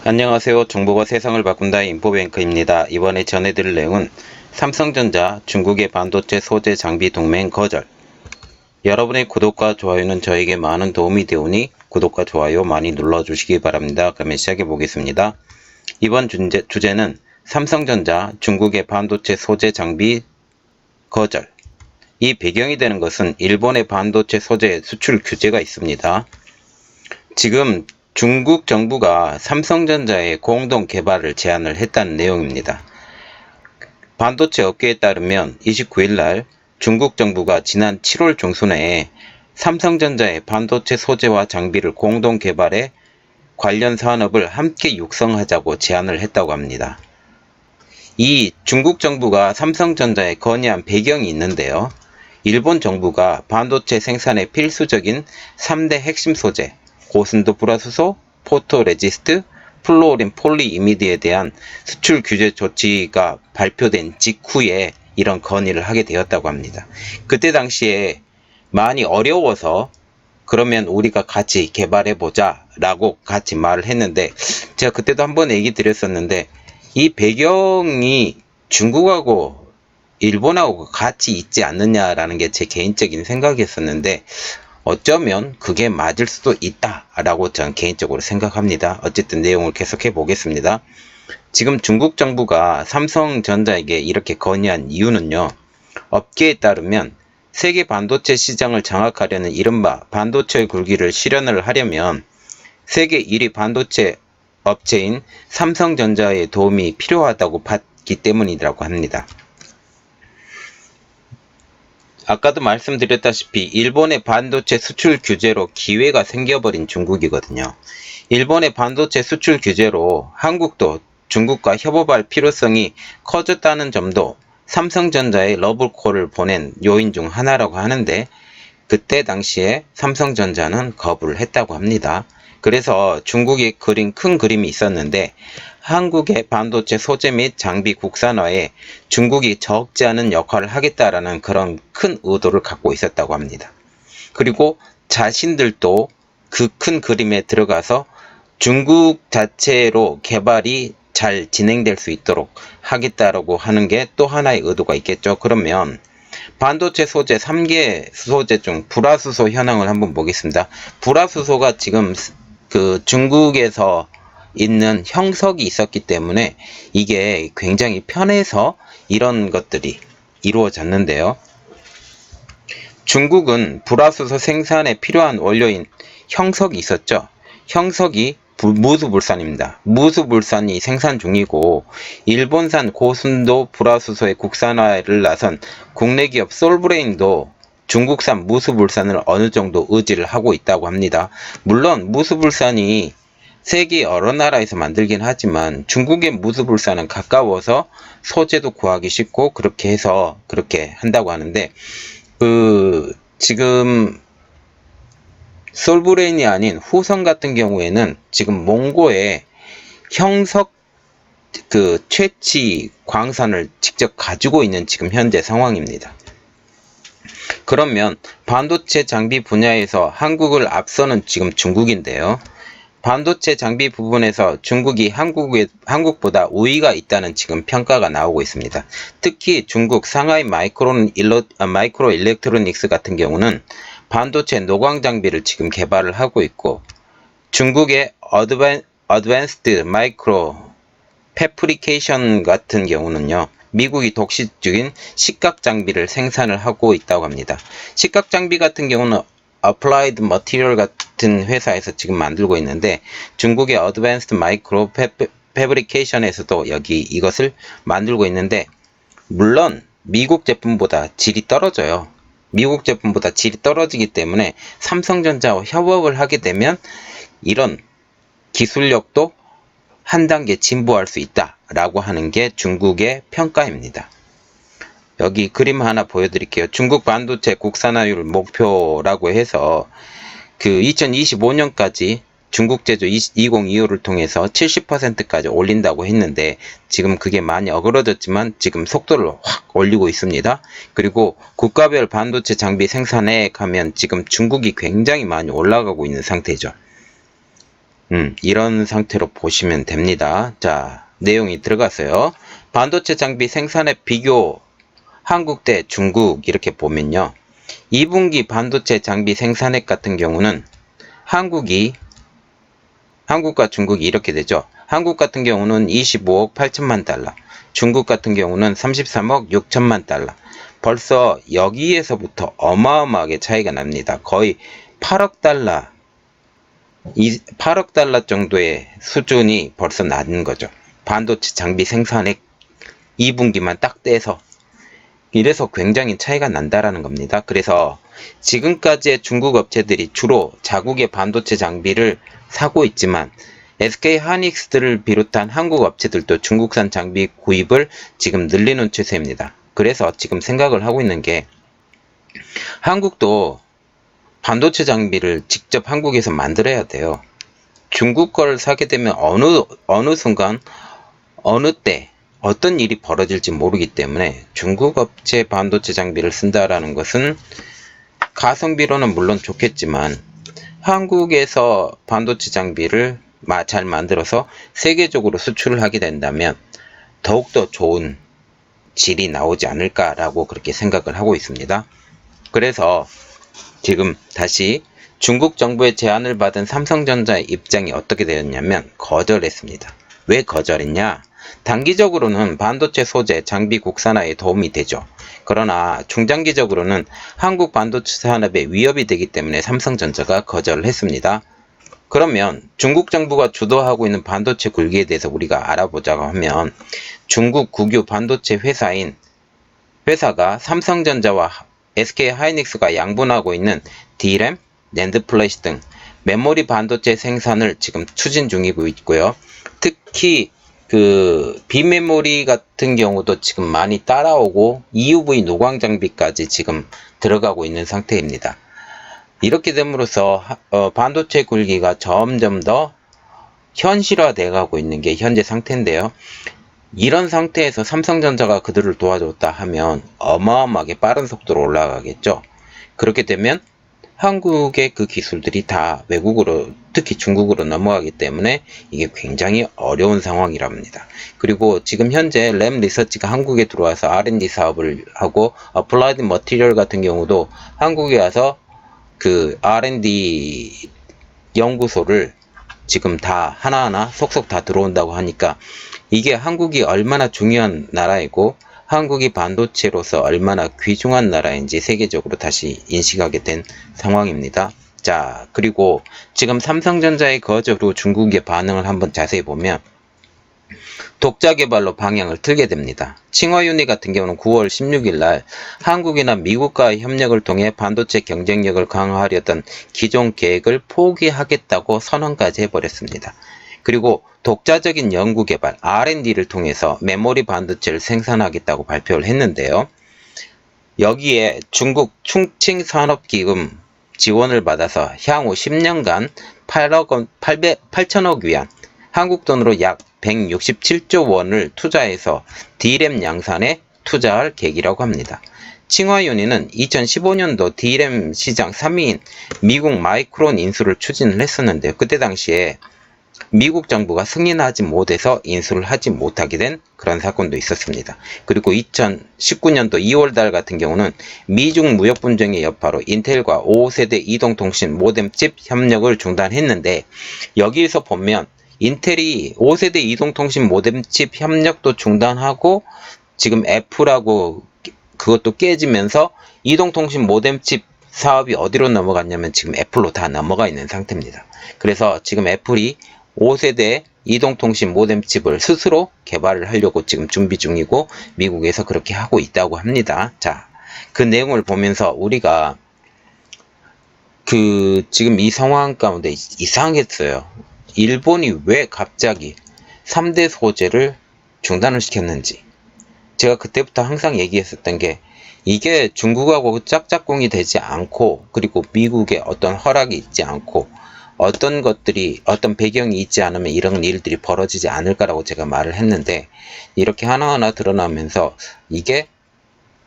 안녕하세요. 정보가 세상을 바꾼다 인포뱅크입니다. 이번에 전해드릴 내용은 삼성전자 중국의 반도체 소재 장비 동맹 거절. 여러분의 구독과 좋아요는 저에게 많은 도움이 되오니 구독과 좋아요 많이 눌러주시기 바랍니다. 그러면 시작해 보겠습니다. 이번 주제는 삼성전자 중국의 반도체 소재 장비 거절. 이 배경이 되는 것은 일본의 반도체 소재 수출 규제가 있습니다. 지금 중국 정부가 삼성전자의 공동 개발을 제안을 했다는 내용입니다. 반도체 업계에 따르면 29일 날 중국 정부가 지난 7월 중순에 삼성전자의 반도체 소재와 장비를 공동 개발해 관련 산업을 함께 육성하자고 제안을 했다고 합니다. 이 중국 정부가 삼성전자에 건의한 배경이 있는데요. 일본 정부가 반도체 생산에 필수적인 3대 핵심 소재, 고순도 불화수소, 포토레지스트, 플루오린 폴리이미드에 대한 수출 규제 조치가 발표된 직후에 이런 건의를 하게 되었다고 합니다. 그때 당시에 많이 어려워서 그러면 우리가 같이 개발해보자 라고 같이 말을 했는데, 제가 그때도 한번 얘기 드렸었는데 이 배경이 중국하고 일본하고 같이 있지 않느냐라는 게 제 개인적인 생각이었었는데, 어쩌면 그게 맞을 수도 있다라고 저는 개인적으로 생각합니다. 어쨌든 내용을 계속해 보겠습니다. 지금 중국 정부가 삼성전자에게 이렇게 건의한 이유는요. 업계에 따르면 세계 반도체 시장을 장악하려는 이른바 반도체 굴기를 실현을 하려면 세계 1위 반도체 업체인 삼성전자의 도움이 필요하다고 봤기 때문이라고 합니다. 아까도 말씀드렸다시피 일본의 반도체 수출 규제로 기회가 생겨버린 중국이거든요. 일본의 반도체 수출 규제로 한국도 중국과 협업할 필요성이 커졌다는 점도 삼성전자에 러브콜을 보낸 요인 중 하나라고 하는데, 그때 당시에 삼성전자는 거부를 했다고 합니다. 그래서 중국이 그린 큰 그림이 있었는데, 한국의 반도체 소재 및 장비 국산화에 중국이 적지 않은 역할을 하겠다라는 그런 큰 의도를 갖고 있었다고 합니다. 그리고 자신들도 그 큰 그림에 들어가서 중국 자체로 개발이 잘 진행될 수 있도록 하겠다라고 하는 게 또 하나의 의도가 있겠죠. 그러면 반도체 소재 3개 소재 중 불화수소 현황을 한번 보겠습니다. 불화수소가 지금 그 중국에서 있는 형석이 있었기 때문에 이게 굉장히 편해서 이런 것들이 이루어졌는데요. 중국은 불화수소 생산에 필요한 원료인 형석이 있었죠. 형석이 무수불산입니다. 무수불산이 생산 중이고, 일본산 고순도 불화수소의 국산화를 나선 국내 기업 솔브레인도 중국산 무수불산을 어느 정도 의지를 하고 있다고 합니다. 물론 무수불산이 세계 여러 나라에서 만들긴 하지만 중국의 무수불산은 가까워서 소재도 구하기 쉽고 그렇게 해서 그렇게 한다고 하는데, 지금 솔브레인이 아닌 후성 같은 경우에는 지금 몽고에 형석 채취 광산을 직접 가지고 있는 지금 현재 상황입니다. 그러면 반도체 장비 분야에서 한국을 앞서는 지금 중국인데요. 반도체 장비 부분에서 중국이 한국보다 우위가 있다는 지금 평가가 나오고 있습니다. 특히 중국 상하이 마이크로 일렉트로닉스 같은 경우는 반도체 노광 장비를 지금 개발을 하고 있고, 중국의 어드밴스드 마이크로 패프리케이션 같은 경우는요, 미국이 독식 중인 식각 장비를 생산을 하고 있다고 합니다. 식각 장비 같은 경우는 어플라이드 머티리얼 같은 회사에서 지금 만들고 있는데, 중국의 어드밴스드 마이크로 패브리케이션에서도 이것을 만들고 있는데, 물론 미국 제품보다 질이 떨어져요. 미국 제품보다 질이 떨어지기 때문에 삼성전자와 협업을 하게 되면 이런 기술력도 한 단계 진보할 수 있다라고 하는 게 중국의 평가입니다. 여기 그림 하나 보여드릴게요. 중국 반도체 국산화율 목표라고 해서 2025년까지 중국 제조 2025를 통해서 70%까지 올린다고 했는데, 지금 그게 많이 어그러졌지만 지금 속도를 확 올리고 있습니다. 그리고 국가별 반도체 장비 생산액 하면 지금 중국이 굉장히 많이 올라가고 있는 상태죠. 이런 상태로 보시면 됩니다. 자, 내용이 들어갔어요. 반도체 장비 생산의 비교 한국 대 중국 이렇게 보면요. 2분기 반도체 장비 생산액 같은 경우는 한국과 중국이 이렇게 되죠. 한국 같은 경우는 25억 8천만 달러, 중국 같은 경우는 33억 6천만 달러. 벌써 여기에서부터 어마어마하게 차이가 납니다. 거의 8억 달러, 8억 달러 정도의 수준이 벌써 나는 거죠. 반도체 장비 생산액 2분기만 딱 떼서. 이래서 굉장히 차이가 난다라는 겁니다. 그래서 지금까지의 중국 업체들이 주로 자국의 반도체 장비를 사고 있지만 SK 하이닉스를 비롯한 한국 업체들도 중국산 장비 구입을 지금 늘리는 추세입니다. 그래서 지금 생각을 하고 있는 게 한국도 반도체 장비를 직접 한국에서 만들어야 돼요. 중국 걸 사게 되면 어느 순간 어느 때 어떤 일이 벌어질지 모르기 때문에 중국 업체 반도체 장비를 쓴다라는 것은 가성비로는 물론 좋겠지만 한국에서 반도체 장비를 잘 만들어서 세계적으로 수출을 하게 된다면 더욱더 좋은 질이 나오지 않을까라고 그렇게 생각을 하고 있습니다. 그래서 지금 다시 중국 정부의 제안을 받은 삼성전자의 입장이 어떻게 되었냐면 거절했습니다. 왜 거절했냐? 단기적으로는 반도체 소재 장비 국산화에 도움이 되죠. 그러나 중장기적으로는 한국 반도체 산업에 위협이 되기 때문에 삼성전자가 거절을 했습니다. 그러면 중국 정부가 주도하고 있는 반도체 굴기에 대해서 우리가 알아보자고 하면 중국 국유 반도체 회사가 삼성전자와 SK 하이닉스가 양분하고 있는 D램, 낸드 플래시 등 메모리 반도체 생산을 지금 추진 중이고 있고요. 특히 비메모리 같은 경우도 지금 많이 따라오고 EUV 노광 장비까지 지금 들어가고 있는 상태입니다. 이렇게 됨으로써 반도체 굴기가 점점 더 현실화되어 가고 있는 게 현재 상태인데요. 이런 상태에서 삼성전자가 그들을 도와줬다 하면 어마어마하게 빠른 속도로 올라가겠죠. 그렇게 되면 한국의 그 기술들이 다 외국으로, 특히 중국으로 넘어가기 때문에 이게 굉장히 어려운 상황이랍니다. 그리고 지금 현재 램 리서치가 한국에 들어와서 R&D 사업을 하고 어플라이드 머티리얼 같은 경우도 한국에 와서 그 R&D 연구소를 지금 다 하나하나 속속 다 들어온다고 하니까 이게 한국이 얼마나 중요한 나라이고 한국이 반도체로서 얼마나 귀중한 나라인지 세계적으로 다시 인식하게 된 상황입니다. 자, 그리고 지금 삼성전자의 거절 후 중국의 반응을 한번 자세히 보면 독자 개발로 방향을 틀게 됩니다. 칭화유니 같은 경우는 9월 16일 날 한국이나 미국과의 협력을 통해 반도체 경쟁력을 강화하려던 기존 계획을 포기하겠다고 선언까지 해버렸습니다. 그리고 독자적인 연구개발 R&D를 통해서 메모리 반도체를 생산하겠다고 발표를 했는데요. 여기에 중국 충칭산업기금 지원을 받아서 향후 10년간 8천억 위안, 한국 돈으로 약 167조 원을 투자해서 D램 양산에 투자할 계기라고 합니다. 칭화유니는 2015년도 D램 시장 3위인 미국 마이크론 인수를 추진을 했었는데 그때 당시에 미국 정부가 승인하지 못해서 인수를 하지 못하게 된 그런 사건도 있었습니다. 그리고 2019년도 2월달 같은 경우는 미중 무역 분쟁의 여파로 인텔과 5세대 이동통신 모뎀 칩 협력을 중단했는데 여기에서 보면 인텔이 5세대 이동통신 모뎀 칩 협력도 중단하고 지금 애플하고 그것도 깨지면서 이동통신 모뎀 칩 사업이 어디로 넘어갔냐면 지금 애플로 다 넘어가 있는 상태입니다. 그래서 지금 애플이 5세대 이동통신 모뎀 칩을 스스로 개발을 하려고 지금 준비 중이고 미국에서 그렇게 하고 있다고 합니다. 자, 그 내용을 보면서 우리가 지금 이 상황 가운데 이상했어요. 일본이 왜 갑자기 3대 소재를 중단을 시켰는지. 제가 그때부터 항상 얘기했었던 게 이게 중국하고 짝짝꿍이 되지 않고 그리고 미국의 어떤 허락이 있지 않고 어떤 배경이 있지 않으면 이런 일들이 벌어지지 않을까라고 제가 말을 했는데 이렇게 하나하나 드러나면서 이게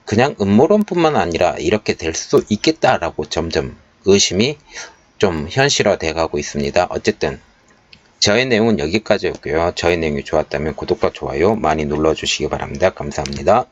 그냥 음모론뿐만 아니라 이렇게 될 수도 있겠다라고 점점 의심이 좀 현실화돼 가고 있습니다. 어쨌든 저의 내용은 여기까지였고요. 저의 내용이 좋았다면 구독과 좋아요 많이 눌러주시기 바랍니다. 감사합니다.